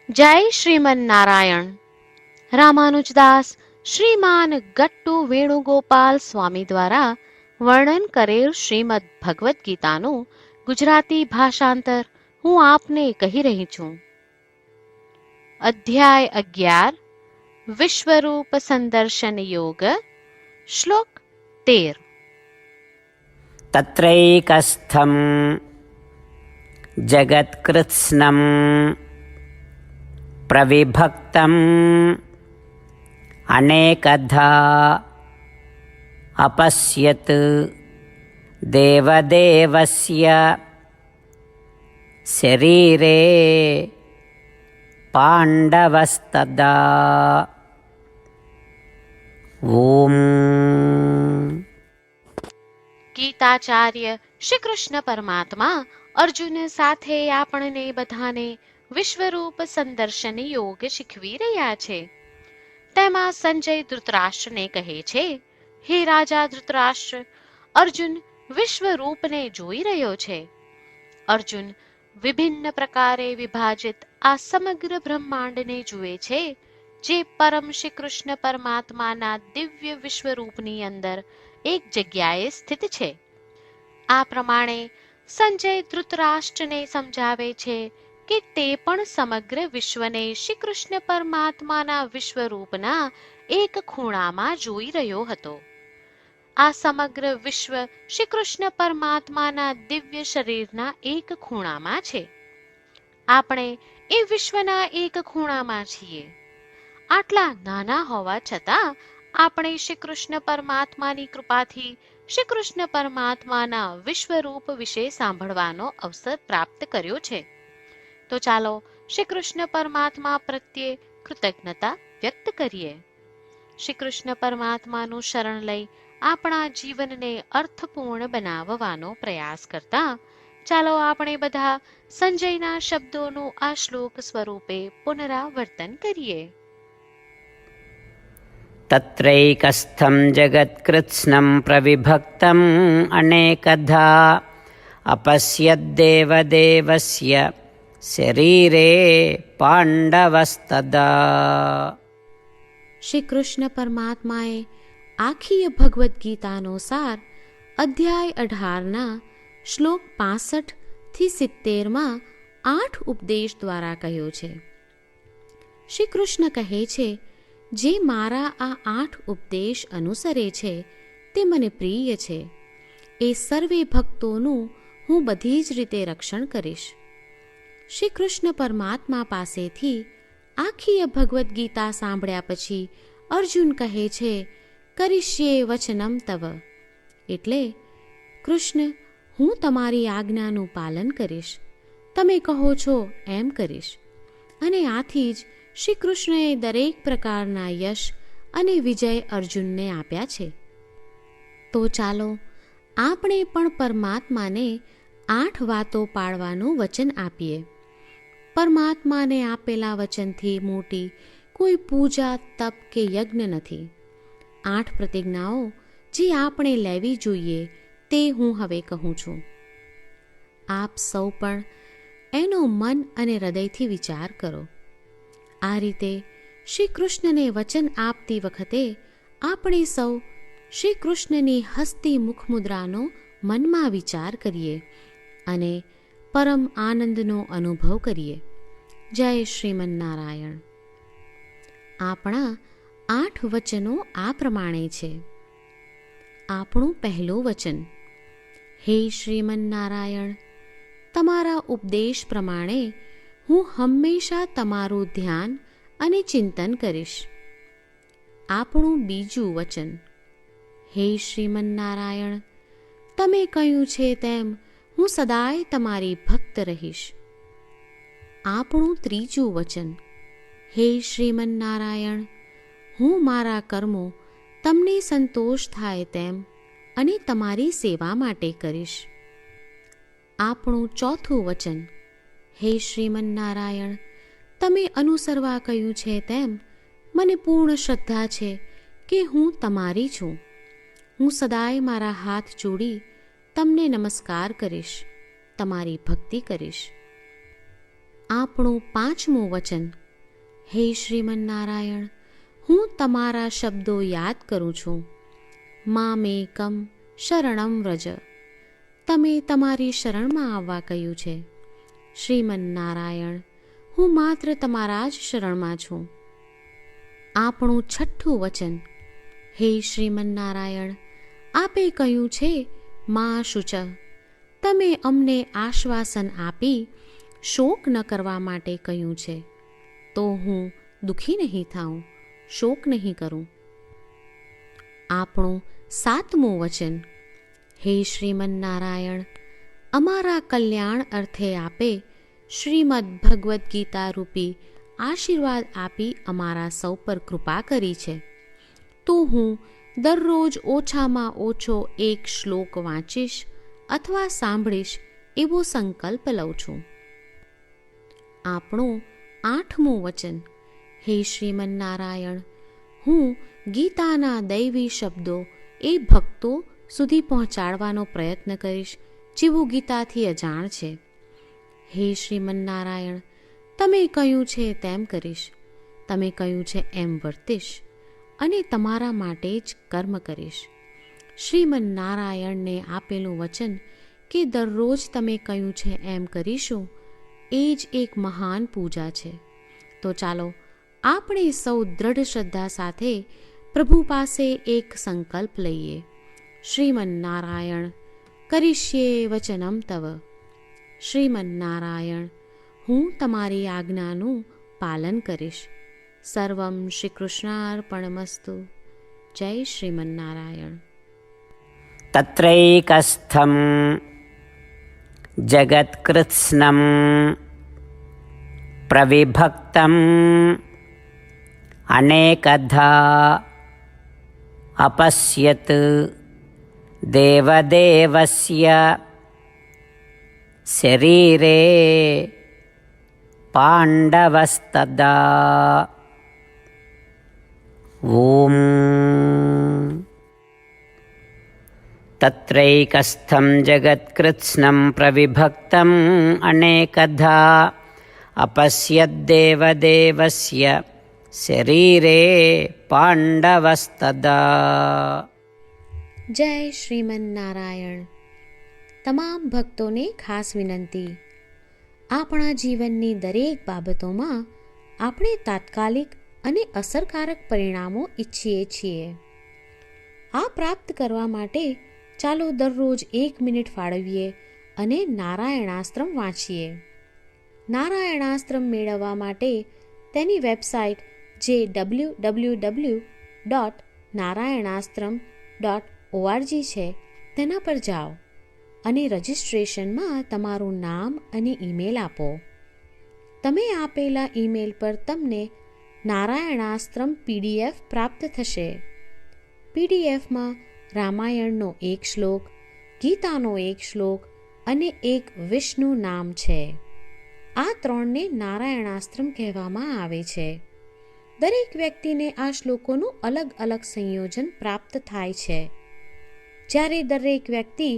જય શ્રીમન નારાયણ. રામાનુજદાસ શ્રીમાન ગટ્ટુ વેણુગોપાલ સ્વામી દ્વારા વર્ણન કરેલ શ્રીમદ ભગવદ્ ગીતાનું ગુજરાતી ભાષાંતર હું આપને કહી રહી છું. અધ્યાય 11 વિશ્વરૂપ સંદર્શન યોગ. શ્લોક 13. તત્રૈકસ્થં જગત્કૃત્સ્નં પ્રવિભક્તં અનેકધા અપશ્યત દેવદેવસ્ય શરીરે પાંડવસ્તદા. ઓમ. ગીતાચાર્ય શ્રી કૃષ્ણ પરમાત્મા અર્જુન સાથે આપણને બધાને વિશ્વરૂપ સંદર્શન યોગ શીખવી રહ્યા છે. તેમાં સંજય ધૃતરાષ્ટ્રને કહે છે, હે રાજા ધૃતરાષ્ટ્ર, અર્જુન વિશ્વરૂપને જોઈ રહ્યો છે. અર્જુન વિભિન્ન પ્રકારે વિભાજિત આ સમગ્ર બ્રહ્માંડને જુએ છે, જે પરમ શ્રી કૃષ્ણ પરમાત્માના દિવ્ય વિશ્વરૂપની અંદર એક જગ્યાએ સ્થિત છે. આ પ્રમાણે સંજય ધૃતરાષ્ટ્રને સમજાવે છે કે તે પણ સમગ્ર વિશ્વને શ્રી કૃષ્ણ પરમાત્માના વિશ્વરૂપના એક ખૂણામાં જોઈ રહ્યો હતો. આ સમગ્ર વિશ્વ શ્રી કૃષ્ણ પરમાત્માના દિવ્ય શરીરના એક ખૂણામાં છે. આપણે એ વિશ્વના એક ખૂણામાં છીએ. આટલા નાના હોવા છતાં આપણે શ્રી કૃષ્ણ પરમાત્માની કૃપાથી શ્રી કૃષ્ણ પરમાત્માના વિશ્વરૂપ વિશે સાંભળવાનો અવસર પ્રાપ્ત કર્યો છે. તો ચાલો શ્રી કૃષ્ણ પરમાત્મા પ્રત્યે કૃતજ્ઞતા વ્યક્ત કરીએ. શ્રી કૃષ્ણ પરમાત્માનું શરણ લઈ આપણા જીવનને અર્થપૂર્ણ બનાવવાનો પ્રયાસ કરતા ચાલો આપણે બધા સંજયના શબ્દોનું આ શ્લોક સ્વરૂપે પુનરાવર્તન કરીએ. તત્રૈકસ્થં જગત્કૃત્સ્નં પ્રવિભક્તં અનેકધા અપશ્યદ્દેવદેવસ્ય શરીરે પાંડવસ્તદા. શ્રી કૃષ્ણ પરમાત્માએ આખી ભગવદ્ ગીતાનો સાર અધ્યાય 18ના શ્લોક 65 થી 70માં 8 ઉપદેશ દ્વારા કહ્યો છે. શ્રી કૃષ્ણ કહે છે, જે મારા આ 8 ઉપદેશ અનુસરે છે તે મને પ્રિય છે. એ સર્વે ભક્તોનું હું બધી જ રીતે રક્ષણ કરીશ. શ્રી કૃષ્ણ પરમાત્મા પાસેથી આખી ભગવદ્ ગીતા સાંભળ્યા પછી અર્જુન કહે છે, કરીશ્યે વચનમ તવ. એટલે કૃષ્ણ, હું તમારી આજ્ઞાનું પાલન કરીશ. તમે કહો છો એમ કરીશ. અને આથી જ શ્રી કૃષ્ણએ દરેક પ્રકારના યશ અને વિજય અર્જુનને આપ્યા છે. તો ચાલો આપણે પણ પરમાત્માને 8 વાતો પાળવાનું વચન આપીએ. પરમાત્માને આપેલા વચનથી મોટી કોઈ પૂજા, તપ કે યજ્ઞ નથી. 8 પ્રતિજ્ઞાઓ જે આપણે લેવી જોઈએ તે હું હવે કહું છું. આપ સૌ પણ એનો મન અને હૃદયથી વિચાર કરો. આ રીતે શ્રી કૃષ્ણને વચન આપતી વખતે આપણે સૌ શ્રી કૃષ્ણની હસતી મુખમુદ્રાનો મનમાં વિચાર કરીએ અને પરમ આનંદનો અનુભવ કરીએ. જય શ્રીમન નારાયણ. આપણા 8 વચનો આ પ્રમાણે છે. આપણું પહેલું વચન, હે શ્રીમન નારાયણ, તમારા ઉપદેશ પ્રમાણે હું હંમેશા તમારું ધ્યાન અને ચિંતન કરીશ. આપણું બીજું વચન, હે શ્રીમન નારાયણ, તમે કહ્યું છે તેમ હું સદાય તમારી ભક્ત રહીશ. આપણું ત્રીજું વચન, હે શ્રીમન નારાયણ, હું મારા કર્મો તમને સંતોષ થાય તેમ અને તમારી સેવા માટે કરીશ. આપણું ચોથું વચન, હે શ્રીમન નારાયણ, તમે અનુસરવા કહ્યું છે તેમ મને પૂર્ણ શ્રદ્ધા છે કે હું તમારી છું. હું સદાય મારા હાથ જોડી તમને નમસ્કાર કરીશ, તમારી ભક્તિ કરીશ. આપણું 5મું વચન. હે શ્રીમન્નારાયણ, હું તમારા શબ્દો યાદ કરું છું. મામેકમ શરણમ વ્રજ. તમે તમારી શરણમાં આવવા કહ્યું છે. શ્રીમન્નારાયણ, હું માત્ર તમારા જ શરણમાં છું. આપણું 6થું વચન. હે શ્રીમન્નારાયણ, આપે કહ્યું છે મા શુચ. તમે અમને આશ્વાસન આપી શોક ન કરવા માટે કહ્યું છે, તો હું દુઃખી નહીં થાઉં, શોક નહીં કરું. આપણું 7મું વચન. હે શ્રીમન્નારાયણ, અમારા કલ્યાણ અર્થે આપે શ્રીમદ્ ભગવદ્ ગીતા રૂપી આશીર્વાદ આપી અમારા સૌ પર કૃપા કરી છે, તો હું દરરોજ ઓછામાં ઓછો 1 શ્લોક વાંચીશ અથવા સાંભળીશ એવો સંકલ્પ લઉં છું. આપણું 8મું વચન. હે શ્રીમન્નારાયણ, હું ગીતાના દૈવી શબ્દો એ ભક્તો સુધી પહોંચાડવાનો પ્રયત્ન કરીશ જેઓ ગીતાથી અજાણ છે. હે શ્રીમન્નારાયણ, તમે કહ્યું છે તેમ કરીશ, તમે કહ્યું છે એમ વર્તીશ અને તમારા માટે જ કર્મ કરીશ. શ્રીમન્નારાયણને આપેલું વચન કે દરરોજ તમે કહ્યું છે એમ કરીશું, એ જ એક મહાન પૂજા છે. તો ચાલો આપણે સૌ દ્રઢ શ્રદ્ધા સાથે પ્રભુ પાસે એક સંકલ્પ લઈએ. શ્રીમન્નારાયણ, કરીશ્યે વચનમ તવ. શ્રીમન્નારાયણ, હું તમારી આજ્ઞાનું પાલન કરીશ. સર્વમ શ્રી કૃષ્ણાર્પણમસ્તુ. જય શ્રીમન્નારાયણ. તત્રૈકસ્થં જગત્કૃત્સ્નં પ્રવિભક્તં અનેકધા અપશ્યત દેવદેવસ્ય શરીરે પાંડવસ્તદા. ઓમ. તત્રૈકસ્થં જગત્કૃત્સ્નં પ્રવિભક્તં અનેકધા અપશ્યદ્દેવદેવસ્ય શરીરે પાંડવસ્તદા. જય શ્રીમન્નારાયણ. તમામ ભક્તોને ખાસ વિનંતી. આપણા જીવનની દરેક બાબતોમાં આપણે તાત્કાલિક અને અસરકારક પરિણામો ઈચ્છીએ છીએ. આ પ્રાપ્ત કરવા માટે ચાલો દરરોજ 1 મિનિટ ફાળવીએ અને નારાયણાસ્ત્રમ વાંચીએ. નારાયણાસ્ત્રમ મેળવવા માટે તેની વેબસાઇટ જે www.narayanaastram.org છે તેના પર જાઓ અને રજિસ્ટ્રેશનમાં તમારું નામ અને ઈમેલ આપો. તમે આપેલા ઈમેલ પર તમને નારાયણાસ્ત્રમ PDF પ્રાપ્ત થશે. PDFમાં રામાયણનો 1 શ્લોક, ગીતાનો 1 શ્લોક અને 1 વિષ્ણુ નામ છે. આ 3ને નારાયણાસ્ત્રમ કહેવામાં આવે છે. દરેક વ્યક્તિને આ શ્લોકોનું અલગ અલગ સંયોજન પ્રાપ્ત થાય છે. જ્યારે દરેક વ્યક્તિ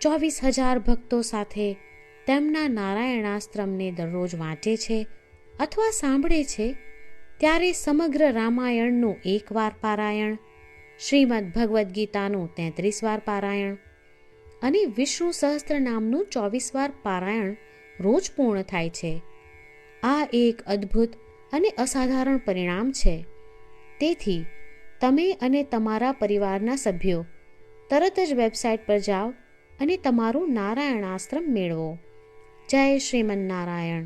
24,000 ભક્તો સાથે તેમના નારાયણાસ્ત્રમને દરરોજ વાંચે છે અથવા સાંભળે છે, ત્યારે સમગ્ર રામાયણનું 1 વાર પારાયણ, શ્રીમદ્ ભગવદ્ ગીતાનું 33 વાર પારાયણ અને વિષ્ણુ સહસ્ત્ર નામનું 24 વાર પારાયણ રોજ પૂર્ણ થાય છે. આ એક અદ્ભુત અને અસાધારણ પરિણામ છે. તેથી તમે અને તમારા પરિવારના સભ્યો તરત જ વેબસાઇટ પર જાઓ અને તમારું નારાયણાસ્ત્રમ મેળવો. જય શ્રીમન્નારાયણ.